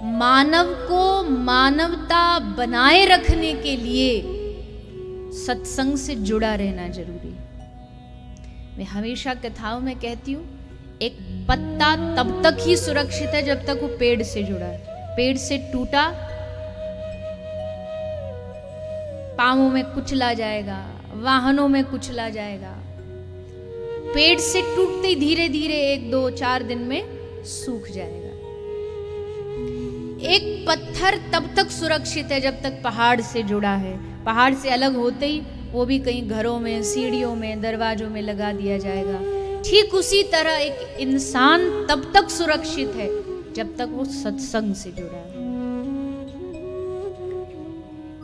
मानव को मानवता बनाए रखने के लिए सत्संग से जुड़ा रहना जरूरी है। मैं हमेशा कथाओं में कहती हूँ, एक पत्ता तब तक ही सुरक्षित है जब तक वो पेड़ से जुड़ा है। पेड़ से टूटा, पांवों में कुचला जाएगा, वाहनों में कुचला जाएगा। पेड़ से टूटते ही धीरे धीरे 1, 2, 4 दिन में सूख जाएगा। एक पत्थर तब तक सुरक्षित है जब तक पहाड़ से जुड़ा है। पहाड़ से अलग होते ही वो भी कहीं घरों में, सीढ़ियों में, दरवाजों में लगा दिया जाएगा। ठीक उसी तरह एक इंसान तब तक सुरक्षित है जब तक वो सत्संग से जुड़ा है।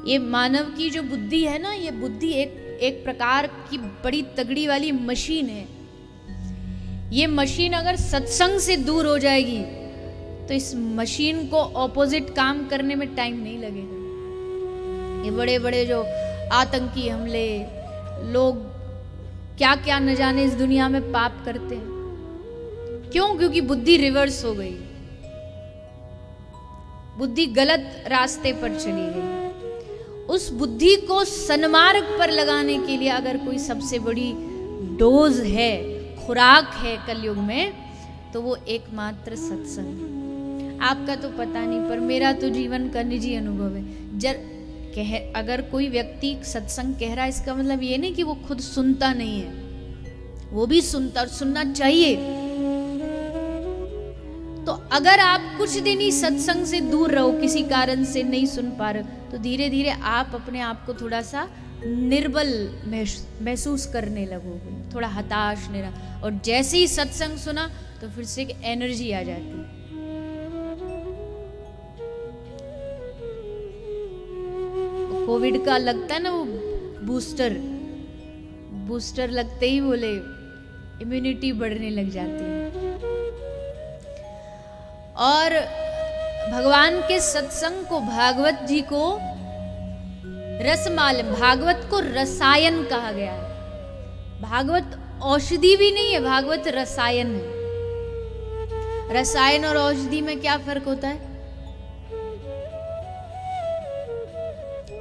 ये मानव की जो बुद्धि है ना, ये बुद्धि एक प्रकार की बड़ी तगड़ी वाली मशीन है। ये मशीन अगर सत्संग से दूर हो जाएगी तो इस मशीन को ऑपोजिट काम करने में टाइम नहीं लगेगा। ये बड़े बड़े जो आतंकी हमले, लोग क्या क्या न जाने इस दुनिया में पाप करते हैं। क्यों? क्योंकि बुद्धि रिवर्स हो गई, बुद्धि गलत रास्ते पर चली गई। उस बुद्धि को सन्मार्ग पर लगाने के लिए अगर कोई सबसे बड़ी डोज है, खुराक है कलयुग में, तो वो एकमात्र सत्संग है। आपका तो पता नहीं, पर मेरा तो जीवन का निजी अनुभव है। अगर कोई व्यक्ति सत्संग कह रहा है, इसका मतलब ये नहीं कि वो खुद सुनता नहीं है, वो भी सुनता और सुनना चाहिए। तो अगर आप कुछ दिन ही सत्संग से दूर रहो, किसी कारण से नहीं सुन पा रहे, तो धीरे धीरे आप अपने आप को थोड़ा सा निर्बल महसूस करने लगोगे, थोड़ा हताश, निराश। और जैसे ही सत्संग सुना तो फिर से एक एनर्जी आ जाती है। कोविड का लगता है ना वो बूस्टर लगते ही बोले इम्यूनिटी बढ़ने लग जाती है। और भगवान के सत्संग को, भागवत जी को रसमाल, भागवत को रसायन कहा गया है। भागवत औषधि भी नहीं है, भागवत रसायन है। रसायन और औषधि में क्या फर्क होता है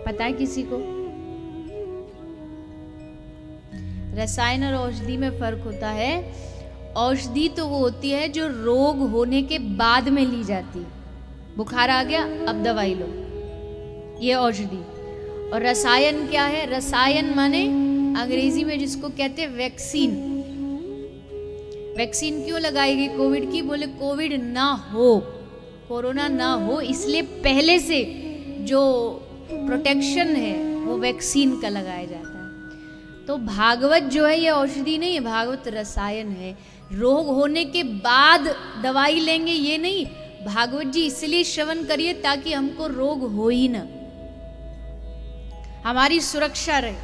पता है किसी को? रसायन और औषधि में फर्क होता है। औषधि तो वो होती है जो रोग होने के बाद में ली जाती है। बुखार आ गया, अब दवाई लो, ये औषधि। और रसायन क्या है? रसायन माने अंग्रेजी में जिसको कहते हैं वैक्सीन। वैक्सीन क्यों लगाई गई कोविड की? बोले कोविड ना हो, कोरोना ना हो, इसलिए पहले से जो प्रोटेक्शन है वो वैक्सीन का लगाया जाता है। तो भागवत जो है ये औषधि नहीं है, भागवत रसायन है। रोग होने के बाद दवाई लेंगे ये नहीं। भागवत जी इसलिए श्रवण करिए ताकि हमको रोग हो ही ना, हमारी सुरक्षा रहे।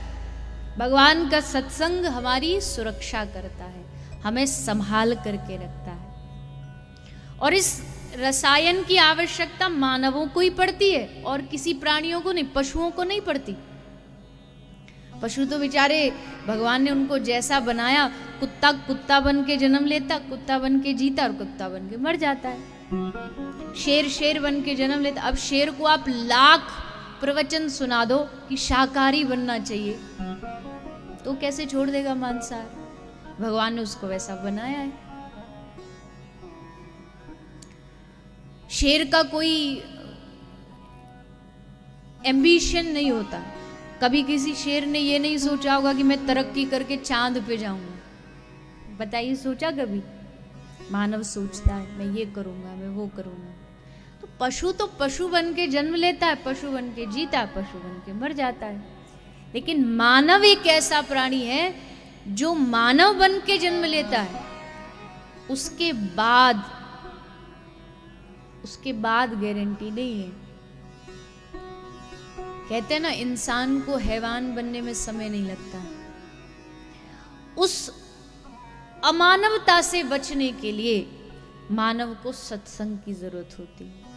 भगवान का सत्संग हमारी सुरक्षा करता है, हमें संभाल करके रखता है। और इस रसायन की आवश्यकता मानवों को ही पड़ती है और किसी प्राणियों को नहीं, पशुओं को नहीं पड़ती। पशु तो बेचारे भगवान ने उनको जैसा बनाया, कुत्ता कुत्ता बन के जन्म लेता, कुत्ता बन के जीता और कुत्ता बन के मर जाता है। शेर शेर बन के जन्म लेता। अब शेर को आप लाख प्रवचन सुना दो कि शाकाहारी बनना चाहिए तो कैसे छोड़ देगा मांसाहार? भगवान ने उसको वैसा बनाया है। शेर का कोई एम्बिशन नहीं होता। कभी किसी शेर ने ये नहीं सोचा होगा कि मैं तरक्की करके चांद पे जाऊंगा। बताइए, सोचा कभी? मानव सोचता है मैं ये करूंगा, मैं वो करूंगा। तो पशु बन के जन्म लेता है, पशु बन के जीता है, पशु बन के मर जाता है। लेकिन मानव एक ऐसा प्राणी है जो मानव बन के जन्म लेता है, उसके बाद गारंटी नहीं है। कहते हैं ना, इंसान को हैवान बनने में समय नहीं लगता। उस अमानवता से बचने के लिए मानव को सत्संग की जरूरत होती है।